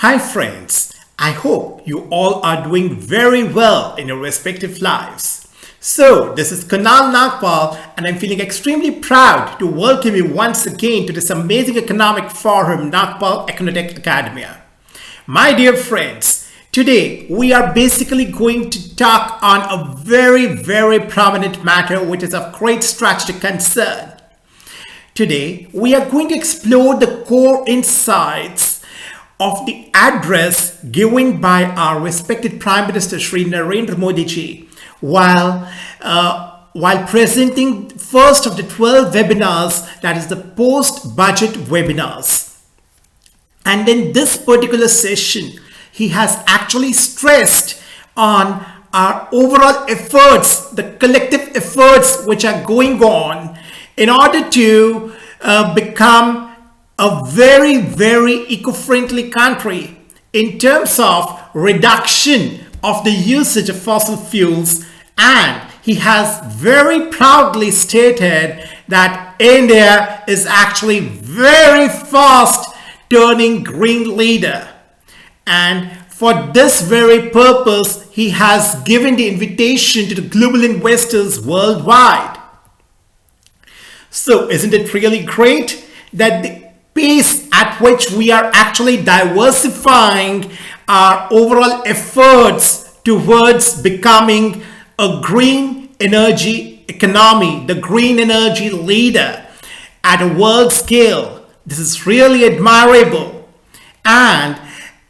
Hi friends, I hope you all are doing very well in your respective lives. So, this is Kunal Nagpal and I'm feeling extremely proud to welcome you once again to this amazing economic forum, Nagpal Econotech Academia. My dear friends, today we are basically going to talk on a very prominent matter which is of great strategic concern. Today, we are going to explore the core insights of the address given by our respected Prime Minister Shree Narendra Modi ji while presenting first of the 12 webinars, that is the post-budget webinars. And in this particular session, he has actually stressed on our overall efforts, the collective efforts which are going on in order to become a very eco-friendly country in terms of reduction of the usage of fossil fuels, and he has very proudly stated that India is actually very fast turning green leader, and for this very purpose he has given the invitation to the global investors worldwide. So isn't it really great that the pace at which we are actually diversifying our overall efforts towards becoming a green energy economy, the green energy leader at a world scale? This is really admirable, and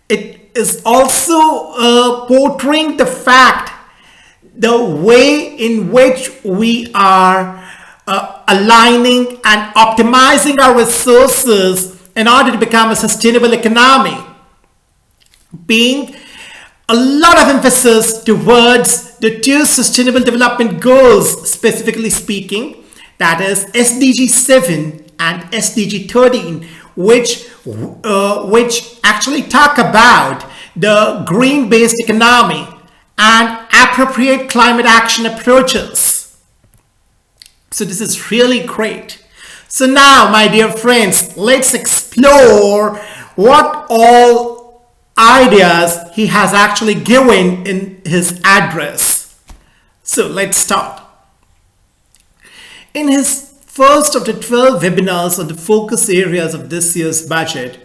it is also portraying the fact, the way in which we are aligning and optimizing our resources in order to become a sustainable economy, being a lot of emphasis towards the two sustainable development goals, specifically speaking, that is SDG 7 and SDG 13, which actually talk about the green-based economy and appropriate climate action approaches. So this is really great. So now, my dear friends, let's explore what all ideas he has actually given in his address. So let's start. In his first of the 12 webinars on the focus areas of this year's budget,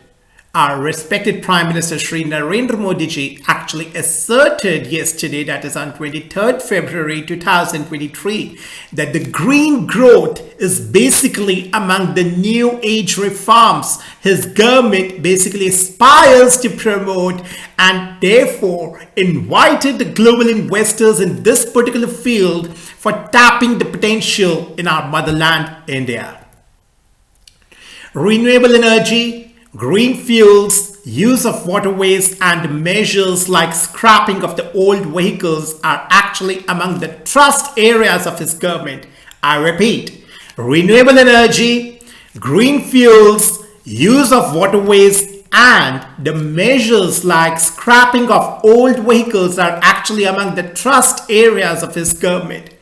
our respected Prime Minister Shree Narendra Modi ji actually asserted yesterday, that is on 23rd February 2023, that the green growth is basically among the new age reforms his government basically aspires to promote, and therefore invited the global investors in this particular field for tapping the potential in our motherland, India. Renewable energy, green fuels, use of waterways, and measures like scrapping of the old vehicles are actually among the thrust areas of his government. I repeat, renewable energy, green fuels, use of waterways, and the measures like scrapping of old vehicles are actually among the thrust areas of his government.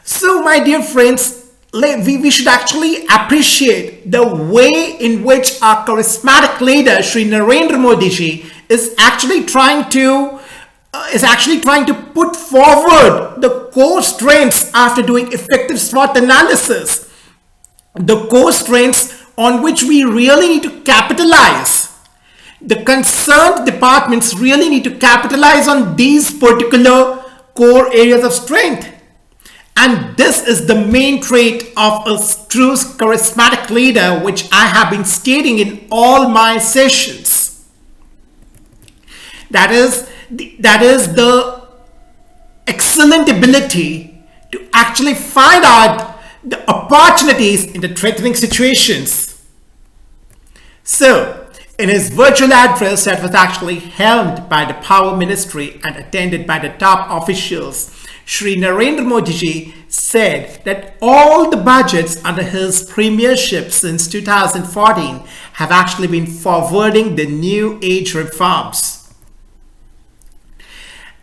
So, my dear friends, we should actually appreciate the way in which our charismatic leader Shree Narendra Modi ji is actually trying to put forward the core strengths after doing effective SWOT analysis, the core strengths on which we really need to capitalize. The concerned departments really need to capitalize on these particular core areas of strength. And this is the main trait of a true charismatic leader, which I have been stating in all my sessions. That is the excellent ability to actually find out the opportunities in the threatening situations. So, in his virtual address that was actually held by the Power Ministry and attended by the top officials, Shree Narendra Modi ji said that all the budgets under his premiership since 2014 have actually been forwarding the new age reforms.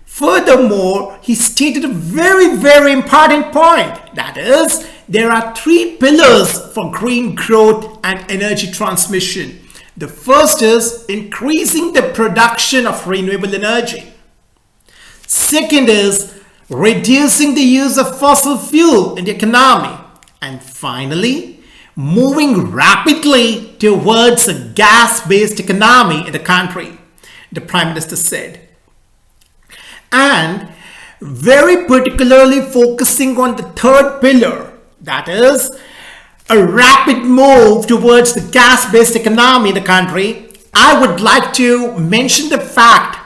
Furthermore, he stated a very important point, that is, there are three pillars for green growth and energy transmission. The first is increasing the production of renewable energy. Second is reducing the use of fossil fuel in the economy. And finally, moving rapidly towards a gas-based economy in the country, the Prime Minister said. And very particularly focusing on the third pillar, that is a rapid move towards the gas-based economy in the country, I would like to mention the fact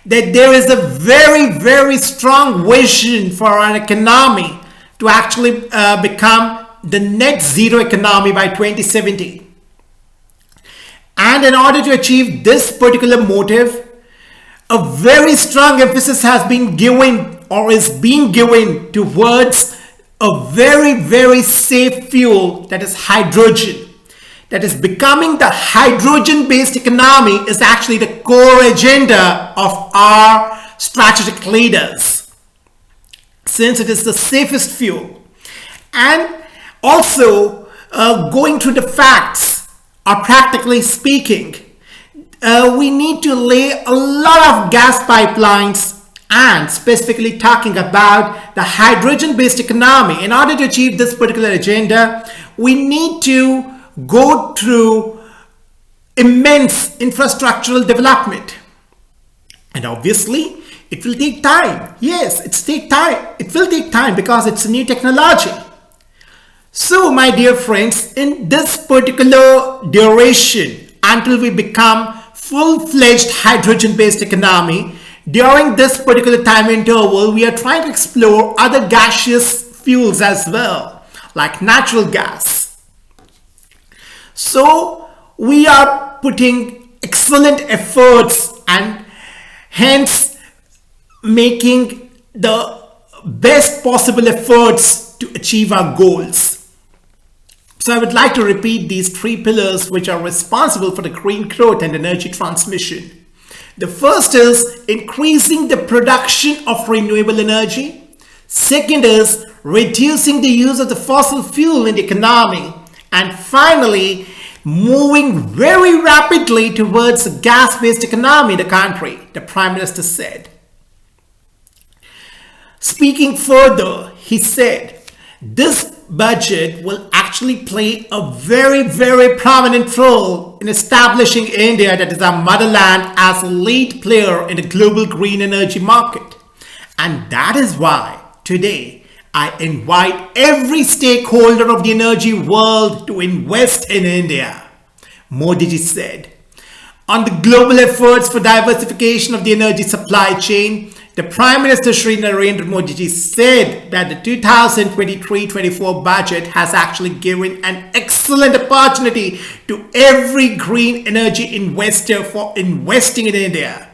that there is a very, very strong vision for our economy to actually become the net zero economy by 2070. And in order to achieve this particular motive, a very strong emphasis has been given or is being given towards a very, very safe fuel, that is hydrogen. That is becoming the hydrogen-based economy is actually the core agenda of our strategic leaders, since it is the safest fuel. And also going through the facts, are practically speaking, we need to lay a lot of gas pipelines, and specifically talking about the hydrogen-based economy. In order to achieve this particular agenda, we need to go through immense infrastructural development. And obviously, it will take time. Yes, it will take time because it's a new technology. So, my dear friends, in this particular duration, until we become full-fledged hydrogen-based economy, during this particular time interval, we are trying to explore other gaseous fuels as well, like natural gas. So we are putting excellent efforts and hence making the best possible efforts to achieve our goals. So I would like to repeat these three pillars which are responsible for the green growth and energy transmission. The first is increasing the production of renewable energy. Second is reducing the use of the fossil fuel in the economy. And finally, moving very rapidly towards a gas-based economy in the country, the Prime Minister said. Speaking further, he said, this budget will actually play a very, very prominent role in establishing India, that is our motherland, as a lead player in the global green energy market. And that is why today I invite every stakeholder of the energy world to invest in India. Modi ji said. On the global efforts for diversification of the energy supply chain, the Prime Minister Shree Narendra Modi ji said that the 2023-24 budget has actually given an excellent opportunity to every green energy investor for investing in India.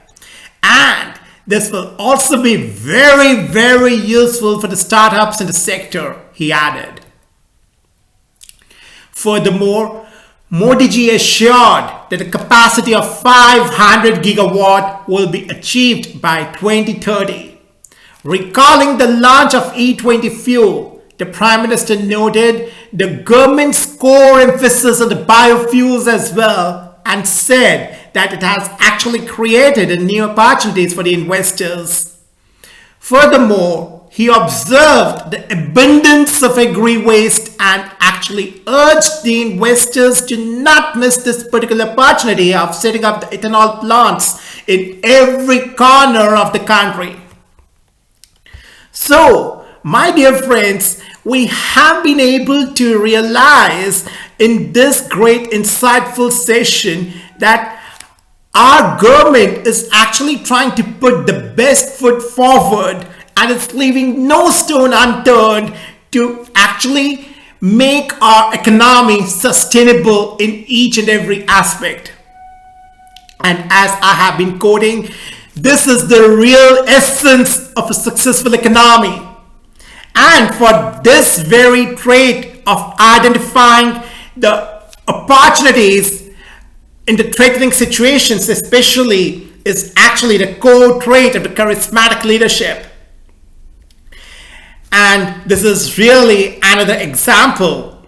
And this will also be very, very useful for the startups in the sector, he added. Furthermore, Modi ji assured that the capacity of 500 gigawatt will be achieved by 2030. Recalling the launch of E20 fuel, the Prime Minister noted the government's core emphasis on the biofuels as well, and said that it has actually created new opportunities for the investors. Furthermore, he observed the abundance of agri-waste and actually urged the investors to not miss this particular opportunity of setting up the ethanol plants in every corner of the country. So, my dear friends, we have been able to realize in this great insightful session that our government is actually trying to put the best foot forward, and it's leaving no stone unturned to actually make our economy sustainable in each and every aspect. And as I have been quoting, this is the real essence of a successful economy. And for this very trait of identifying the opportunities in the threatening situations especially is actually the core trait of the charismatic leadership. And this is really another example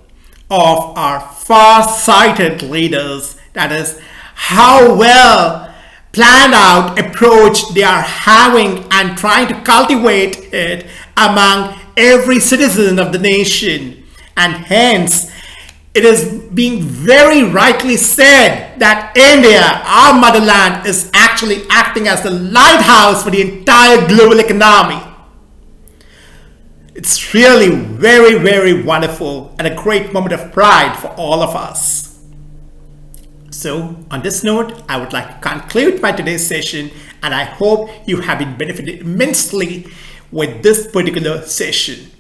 of our far-sighted leaders That is how well planned out approach they are having and trying to cultivate it among every citizen of the nation. And hence, it is being very rightly said that India, our motherland, is actually acting as the lighthouse for the entire global economy. It's really very, very wonderful and a great moment of pride for all of us. So, on this note, I would like to conclude my today's session, and I hope you have been benefited immensely with this particular session.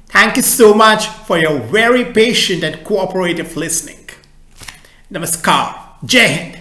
Thank you so much for your very patient and cooperative listening. Namaskar. Jai Hind.